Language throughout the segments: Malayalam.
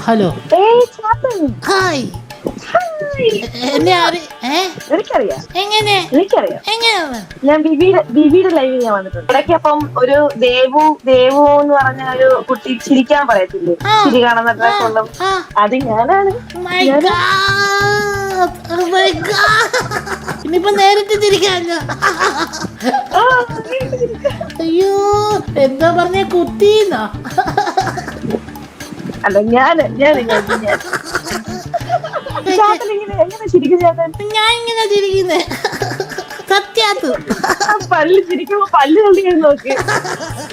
ഹലോ ഹായ് എന്നെ എനിക്കറിയാം എങ്ങനെ എനിക്കറിയാം എങ്ങനെയാണ് ഞാൻ ബിബിയുടെ ലൈവിൽ ഞാൻ വന്നിട്ടുണ്ട് ഇടയ്ക്ക്. അപ്പം ഒരു ദേവു എന്ന് പറഞ്ഞ ഒരു കുട്ടി ചിരിക്കാൻ പറയത്തില്ലേ, ചിരി കാണുന്ന ഡ്രസ് ഉള്ള, അത് ഞാനാണ്. My God! Oh my God! ഇനിയിപ്പോ നേരിട്ട് തിരിക്കാല്ലോ. ആ, അയ്യോ എന്താ പറഞ്ഞ കുട്ടീന്നാ? അല്ല ഞാൻ ചേട്ടൻ എങ്ങനെ ചിരിക്കും ചേട്ടൻ? ഞാൻ ഇങ്ങനെ തിരിക്കുന്നേ സത്യാത്ത് പല്ല് ചിരിക്കുമ്പോ പല്ല് തള്ളി നോക്കി.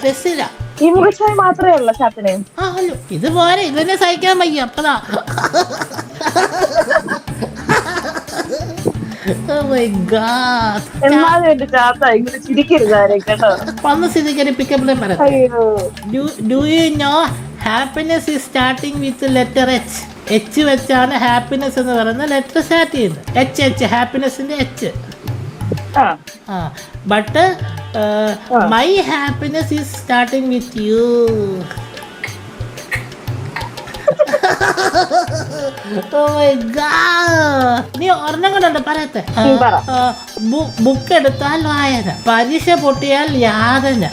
ബസ്സിലാ ഈ മുഖച്ചായ മാത്രമേ ഉള്ള ചേട്ടനെ. ഹലോ ഇത് പോരെ, ഇതെന്നെ സഹിക്കാൻ വയ്യ അപ്പതാ. Oh my God. എന്നാലും എന്റെ ചാത്ത ഇങ്ങനെ ചിരിക്കരുതാരെ കേട്ടോ. വന്ന് സ്ഥിതിക്ക് പിക്കപ്പിലെ പറയാം. അയ്യോ, Do you know happiness is starting with letter H? H വെച്ചാണ് ഹാപ്പിനെസ് എന്ന് പറയുന്ന ലെറ്റർ സ്റ്റാർട്ട് ചെയ്യുന്നത്. H ഹാപ്പിനെസിന്റെ H. But my happiness is starting with you. നീ ഒരെണ്ണം കൊണ്ടല്ലോ പറയത്തെ. ബുക്ക് എടുത്താൽ വായന, പരീക്ഷ പൊട്ടിയാൽ യാതന,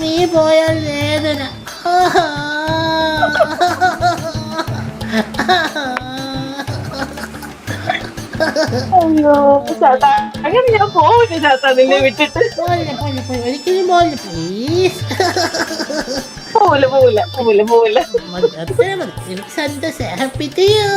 നീ പോയാൽ വേദന. അയ്യോ ചേട്ടാ, അങ്ങനെ ഞാൻ പോവില്ല ചേട്ടാ നിന്നെ വിട്ടിട്ട്. ഒരിക്കലും പോലെ പ്ലീസ്. പോവില്ല. അത്രേ മതി. എനിക്ക് സന്തോഷം. Happy to U.